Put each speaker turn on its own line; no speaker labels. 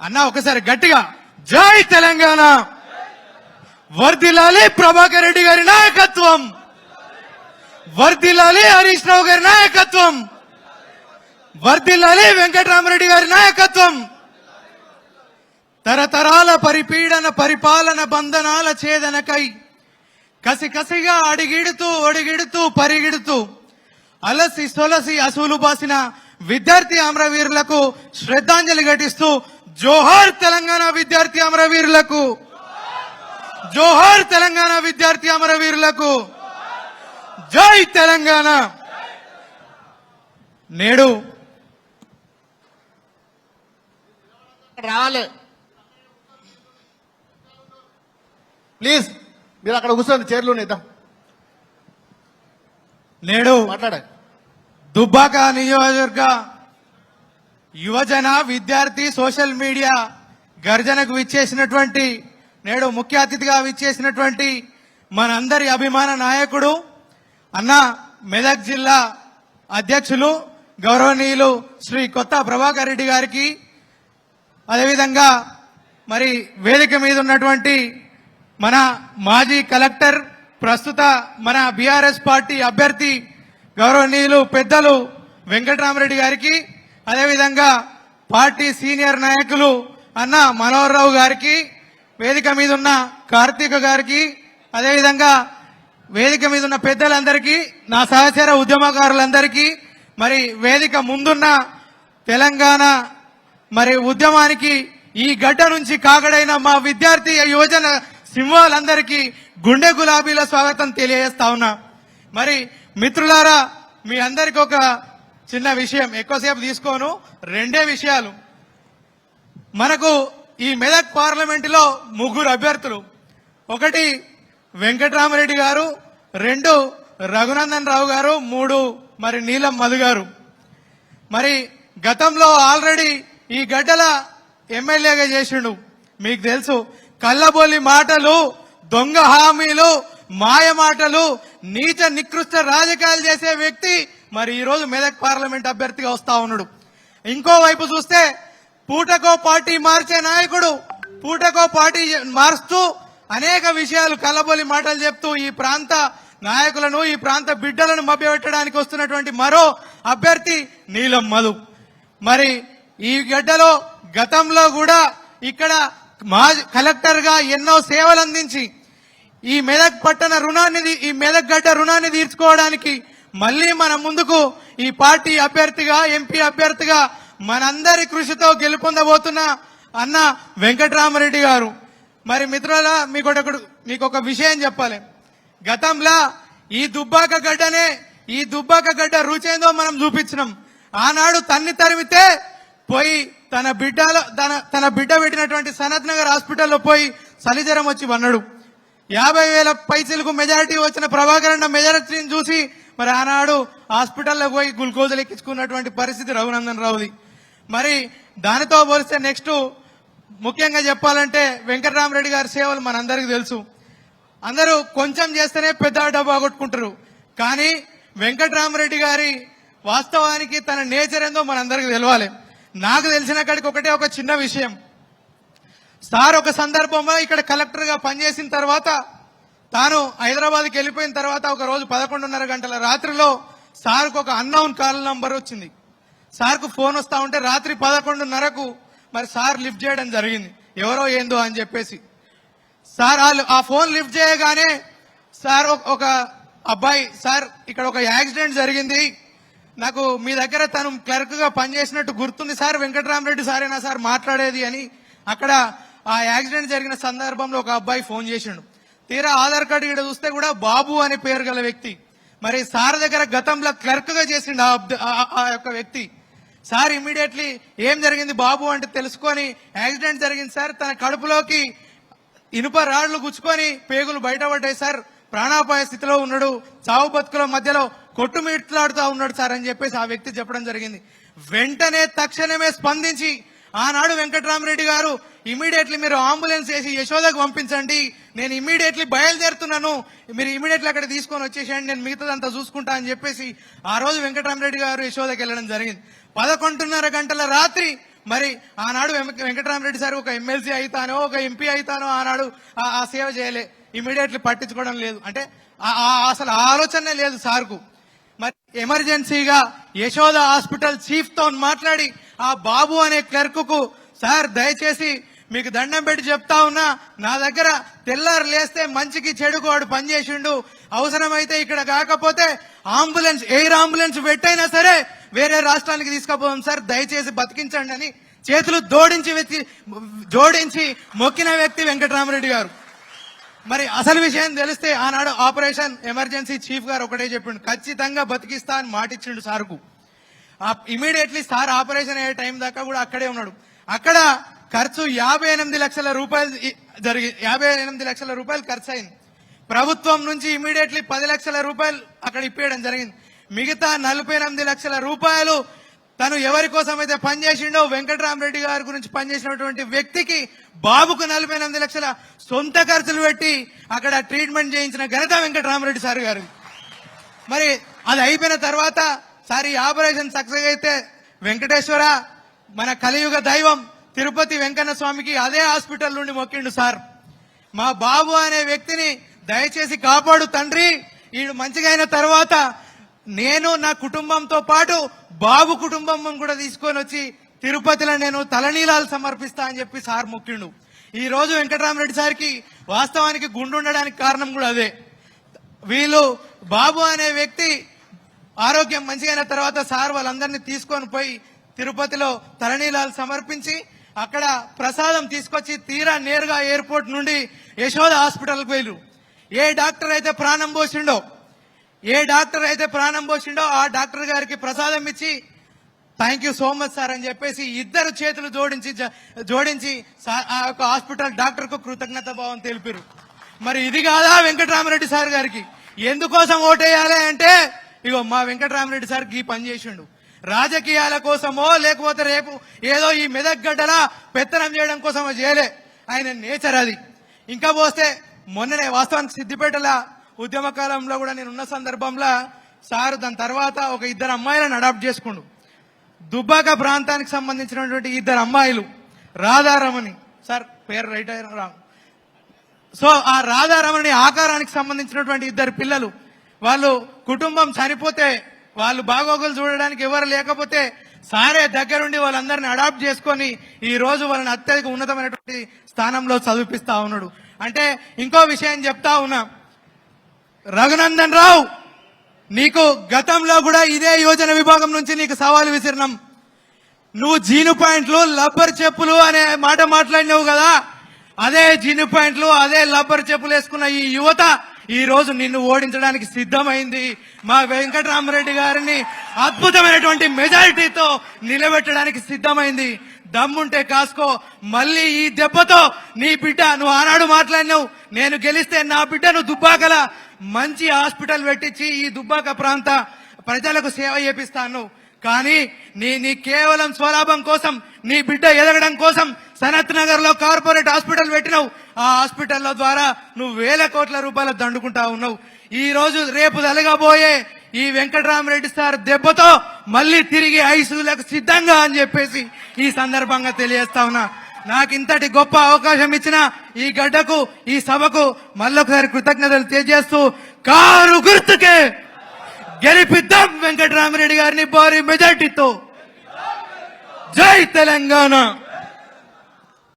అన్నా ఒకసారి గట్టిగా జై తెలంగాణ, వర్ధిల్లాలి ప్రభాకర్ రెడ్డి గారి నాయకత్వం, వర్ధిల్లాలి హరీష్ రావు గారి నాయకత్వం, వర్ధిల్లాలి వెంకటరామరెడ్డి గారి నాయకత్వం. తరతరాల పరిపీడన పరిపాలన బంధనాల ఛేదనకై కసికసిగా అడిగిడుతూ పరిగిడుతూ అలసి సొలసి అసూలు బాసిన విద్యార్థి అమరవీరులకు శ్రద్ధాంజలి ఘటిస్తూ జోహార్ తెలంగాణ విద్యార్థి అమరవీరులకు, జోహార్ తెలంగాణ విద్యార్థి అమరవీరులకు, జై తెలంగాణ. నేడు
రావాలి ప్లీజ్, మీరు అక్కడ కూర్చోండి చైర్లు ఇద్దాం.
నేడు
మాట్లాడాలి.
దుబ్బాక నియోజకవర్గ యువజన విద్యార్థి సోషల్ మీడియా గర్జనకు విచ్చేసినటువంటి, నేడు ముఖ్య అతిథిగా విచ్చేసినటువంటి మనందరి అభిమాన నాయకుడు అన్న మెదక్ జిల్లా అధ్యక్షులు గౌరవనీయులు శ్రీ కొత్త ప్రభాకర్ రెడ్డి గారికి, అదేవిధంగా మరి వేదిక మీద ఉన్నటువంటి మన మాజీ కలెక్టర్, ప్రస్తుత మన బీఆర్ఎస్ పార్టీ అభ్యర్థి గౌరవనీయులు పెద్దలు వెంకటరామరెడ్డి గారికి, అదేవిధంగా పార్టీ సీనియర్ నాయకులు అన్న మనోహర్ రావు గారికి, వేదిక మీద ఉన్న కార్తీక గారికి, అదేవిధంగా వేదిక మీద ఉన్న పెద్దలందరికీ, నా సహచర ఉద్యమకారులందరికీ, మరి వేదిక ముందున్న తెలంగాణ మరి ఉద్యమానికి ఈ గడ్డ నుంచి కాగడైన మా విద్యార్థి యువజన సింహాలందరికీ గుండె గులాబీల స్వాగతం తెలియజేస్తా ఉన్నా. మరి మిత్రులారా, మీ అందరికి ఒక చిన్న విషయం, ఎక్కువసేపు తీసుకోను, రెండే విషయాలు. మనకు ఈ మెదక్ పార్లమెంటులో ముగ్గురు అభ్యర్థులు, ఒకటి వెంకటరామరెడ్డి గారు, రెండు రఘునందన్ రావు గారు, మూడు మరి నీలం మధు గారు. మరి గతంలో ఆల్రెడీ ఈ గడ్డల ఎమ్మెల్యేగా చేసిండు. మీకు తెలుసు, కళ్ళబొల్లి మాటలు, దొంగ హామీలు, మాయ మాటలు, నీచ నికృష్ట రాజకీయాలు చేసే వ్యక్తి మరి ఈ రోజు మెదక్ పార్లమెంట్ అభ్యర్థిగా వస్తా ఉన్నాడు. ఇంకోవైపు చూస్తే పూటకో పార్టీ మార్చే నాయకుడు, పూటకో పార్టీ మారుస్తూ అనేక విషయాలు కళ్ళబొల్లి మాటలు చెప్తూ ఈ ప్రాంత నాయకులను, ఈ ప్రాంత బిడ్డలను మభ్యపెట్టడానికి వస్తున్నటువంటి మరో అభ్యర్థి నీలం మధు. మరి ఈ గడ్డలో గతంలో కూడా ఇక్కడ కలెక్టర్ గా ఎన్నో సేవలు అందించి ఈ మెదక్ పట్టణ రుణాన్ని, ఈ మెదక్ గడ్డ రుణాన్ని తీర్చుకోవడానికి మళ్లీ మన ముందుకు ఈ పార్టీ అభ్యర్థిగా, ఎంపీ అభ్యర్థిగా మనందరి కృషితో గెలుపొందబోతున్న అన్న వెంకటరామరెడ్డి గారు. మరి మిత్రులారా, మీకు ఒక విషయం చెప్పాలి. గతంలో ఈ దుబ్బాక గడ్డ రుచేందో మనం చూపించినాం. ఆనాడు తన్ని తరిమితే పోయి తన బిడ్డ పెట్టినటువంటి సనత్ నగర్ హాస్పిటల్లో పోయి సలిజరం వచ్చి వన్నాడు. 50,000 పైసలకు మెజారిటీ వచ్చిన ప్రభాకర్ అన్న మెజారిటీని చూసి మరి ఆనాడు హాస్పిటల్లో పోయి గ్లూకోజులు ఎక్కించుకున్నటువంటి పరిస్థితి రఘునందన్ రావుది. మరి దానితో పోలిస్తే నెక్స్ట్ ముఖ్యంగా చెప్పాలంటే వెంకటరామరెడ్డి గారి సేవలు మనందరికీ తెలుసు. అందరూ కొంచెం చేస్తేనే పెద్ద డబ్బా కొట్టుకుంటారు. కానీ వెంకటరామరెడ్డి గారి వాస్తవానికి తన నేచర్ ఏందో మనందరికీ తెలవాలి. నాకు తెలిసిన కాడికి ఒక చిన్న విషయం. సార్ ఒక సందర్భంలో ఇక్కడ కలెక్టర్ గా పనిచేసిన తర్వాత తాను హైదరాబాద్కి వెళ్ళిపోయిన తర్వాత ఒక రోజు 11:30 గంటల రాత్రిలో సార్కు ఒక అన్నౌన్ కాల్ నంబర్ వచ్చింది. సార్కు ఫోన్ వస్తా ఉంటే రాత్రి 11:30కు మరి సార్ లిఫ్ట్ చేయడం జరిగింది. ఎవరో ఏందో అని చెప్పేసి సార్ ఆ ఫోన్ లిఫ్ట్ చేయగానే సార్ ఒక అబ్బాయి, సార్ ఇక్కడ ఒక యాక్సిడెంట్ జరిగింది, నాకు మీ దగ్గర తను క్లర్క్ గా పనిచేసినట్టు గుర్తుంది సార్, వెంకటరామరెడ్డి సారేనా సార్ మాట్లాడేది అని అక్కడ ఆ యాక్సిడెంట్ జరిగిన సందర్భంలో ఒక అబ్బాయి ఫోన్ చేసిండు. తీరా ఆధార్ కార్డు ఇక్కడ చూస్తే కూడా బాబు అనే పేరు గల వ్యక్తి మరి సార్ దగ్గర గతంలో క్లర్క్ గా చేసిండు ఆ యొక్క వ్యక్తి. సార్ ఇమ్మీడియట్లీ ఏం జరిగింది బాబు అంటే తెలుసుకొని, యాక్సిడెంట్ జరిగింది సార్, తన కడుపులోకి ఇనుప రాళ్లు గుచ్చుకొని పేగులు బయటపడ్డాయి సార్, ప్రాణాపాయ స్థితిలో ఉన్నాడు, చావు బతుకుల మధ్యలో కొట్టుమిట్లాడుతూ ఉన్నాడు సార్ అని చెప్పేసి ఆ వ్యక్తి చెప్పడం జరిగింది. వెంటనే తక్షణమే స్పందించి ఆనాడు వెంకటరామరెడ్డి గారు ఇమీడియట్లీ మీరు అంబులెన్స్ వేసి యశోదకు పంపించండి, నేను ఇమీడియట్లీ బయలుదేరుతున్నాను, మీరు ఇమీడియట్లీ అక్కడ తీసుకొని వచ్చేసేయండి, నేను మిగతాదంతా చూసుకుంటా అని చెప్పేసి ఆ రోజు వెంకటరామరెడ్డి గారు యశోదకి వెళ్ళడం జరిగింది. 11:30 గంటల రాత్రి మరి ఆనాడు వెంకటరామరెడ్డి సార్ ఒక ఎమ్మెల్సీ అయితానో ఒక ఎంపీ అయితానో ఆనాడు ఆ సేవ చేయలే, ఇమీడియట్లీ పట్టించుకోవడం లేదు, అంటే అసలు ఆలోచనే లేదు సార్కు. మరి ఎమర్జెన్సీగా యశోద హాస్పిటల్ చీఫ్ తో మాట్లాడి ఆ బాబు అనే క్లర్క్ కు సార్ దయచేసి మీకు దండం పెట్టి చెప్తా ఉన్నా, నా దగ్గర తెల్లారు లేస్తే మంచికి చెడుకు వాడు పనిచేసిండు, అవసరమైతే ఇక్కడ కాకపోతే అంబులెన్స్ ఎయిర్ అంబులెన్స్ పెట్టైనా సరే వేరే రాష్ట్రానికి తీసుకుపోదాం సార్, దయచేసి బతికించండి అని చేతులు జోడించి మొక్కిన వ్యక్తి వెంకటరామరెడ్డి గారు. మరి అసలు విషయం తెలిస్తే ఆనాడు ఆపరేషన్ ఎమర్జెన్సీ చీఫ్ గారు ఒకటే చెప్పిండు, ఖచ్చితంగా బతికిస్తా అని మాటిచ్చిండు సార్కు. ఇమీడియట్లీ సార్ ఆపరేషన్ అయ్యే టైం దాకా కూడా అక్కడే ఉన్నాడు. అక్కడ ఖర్చు 58 లక్షల రూపాయలు జరిగి 58 లక్షల రూపాయలు ఖర్చు అయింది. ప్రభుత్వం నుంచి ఇమీడియట్లీ 10 లక్షల రూపాయలు అక్కడ ఇప్పేయడం జరిగింది. మిగతా 48 లక్షల రూపాయలు తను ఎవరి కోసం అయితే పనిచేసిండో వెంకటరామరెడ్డి గారి గురించి పనిచేసినటువంటి వ్యక్తికి బాబుకు 48 లక్షల సొంత ఖర్చులు పెట్టి అక్కడ ట్రీట్మెంట్ చేయించిన ఘనత వెంకటరామరెడ్డి సార్ గారు. మరి అది అయిపోయిన తర్వాత సార్ ఈ ఆపరేషన్ సక్సెస్ అయితే వెంకటేశ్వర మన కలియుగ దైవం తిరుపతి వెంకన్న స్వామికి అదే హాస్పిటల్ నుండి మొక్కిండు సార్, మా బాబు అనే వ్యక్తిని దయచేసి కాపాడు తండ్రి, ఈడు మంచిగా అయిన తర్వాత నేను నా కుటుంబంతో పాటు బాబు కుటుంబం కూడా తీసుకొని వచ్చి తిరుపతిలో నేను తలనీలాలు సమర్పిస్తా అని చెప్పి సార్ మొక్కిండు. ఈ రోజు వెంకటరామరెడ్డి సార్కి వాస్తవానికి గుండు ఉండడానికి కారణం కూడా అదే. వీళ్ళు బాబు అనే వ్యక్తి ఆరోగ్యం మంచిగా అయిన తర్వాత సార్ వాళ్ళందరినీ తీసుకొని పోయి తిరుపతిలో తలనీలాలు సమర్పించి అక్కడ ప్రసాదం తీసుకొచ్చి తీరా నేరుగా ఎయిర్పోర్ట్ నుండి యశోద హాస్పిటల్కి వెళ్ళు. ఏ డాక్టర్ అయితే ప్రాణం పోసిండో ఆ డాక్టర్ గారికి ప్రసాదం ఇచ్చి thank you so much sir అని చెప్పేసి ఇద్దరు చేతులు జోడించి ఆ యొక్క హాస్పిటల్ డాక్టర్ కు కృతజ్ఞత భావం తెలిపారు. మరి ఇది కాదా వెంకటరామరెడ్డి సార్ గారికి ఎందుకోసం ఓటేయాలి అంటే ఇగో మా వెంకటరామరెడ్డి సార్ ఈ పని చేసిండు. రాజకీయాల కోసమో లేకపోతే రేపు ఏదో ఈ మెదక్ గడ్డలా పెత్తనం చేయడం కోసమో చేయలే, ఆయన నేచర్ అది. ఇంకా పోస్తే మొన్ననే వాస్తవానికి సిద్దిపేటల ఉద్యమ కాలంలో కూడా నేను ఉన్న సందర్భంలో సార్ దాని తర్వాత ఒక 2 అమ్మాయిలను అడాప్ట్ చేసుకుండు. దుబ్బాక ప్రాంతానికి సంబంధించినటువంటి 2 అమ్మాయిలు రాధారమణి, సార్ పేరు రైట్ అయినా, సో ఆ రాధారమణి ఆకారానికి సంబంధించినటువంటి 2 పిల్లలు, వాళ్ళు కుటుంబం చనిపోతే వాళ్ళు బాగోగులు చూడడానికి ఎవరు లేకపోతే సారే దగ్గరుండి వాళ్ళందరినీ అడాప్ట్ చేసుకొని ఈ రోజు వాళ్ళని అత్యధిక ఉన్నతమైనటువంటి స్థానంలో చదివిపిస్తా ఉన్నాడు. అంటే ఇంకో విషయం చెప్తా ఉన్నా, రఘునందన్ రావు నీకు గతంలో కూడా ఇదే యోజన విభాగం నుంచి నీకు సవాలు విసిరినాం. నువ్వు జీను పాయింట్లు లబ్బర్ చెప్పులు అనే మాట మాట్లాడినావు కదా, అదే జీను పాయింట్లు అదే లబ్బర్ చెప్పులు వేసుకున్న ఈ యువత ఈ రోజు నిన్ను ఓడించడానికి సిద్ధమైంది. మా వెంకటరామరెడ్డి గారిని అద్భుతమైనటువంటి మెజారిటీతో నిలబెట్టడానికి సిద్ధమైంది. దమ్ముంటే కాసుకో, మళ్ళీ ఈ దెబ్బతో నీ బిడ్డ, నువ్వు ఆనాడు మాట్లాడినావు నేను గెలిస్తే నా బిడ్డను దుబ్బాకల మంచి హాస్పిటల్ పెట్టించి ఈ దుబ్బాక ప్రాంత ప్రజలకు సేవ చేపిస్తాను, కానీ నీ కేవలం స్వలాభం కోసం నీ బిడ్డ ఎదగడం కోసం సనత్ నగర్ లో కార్పొరేట్ హాస్పిటల్ పెట్టినావు. ఆ హాస్పిటల్ ద్వారా నువ్వు వేల కోట్ల రూపాయలు దండుకుంటా ఉన్నావు. ఈ రోజు రేపు జరగబోయే ఈ వెంకటరామరెడ్డి సార్ దెబ్బతో మళ్ళీ తిరిగి ఐసీయూలకు సిద్ధంగా అని చెప్పేసి ఈ సందర్భంగా తెలియజేస్తా ఉన్నా. నాకు ఇంతటి గొప్ప అవకాశం ఇచ్చిన ఈ గడ్డకు ఈ సభకు మళ్ళొకసారి కృతజ్ఞతలు తెలియజేస్తూ కారు గుర్తుకే గెలిపిద్దాం వెంకటరామరెడ్డి గారిని భారీ మెజార్టీతో. జై తెలంగాణ.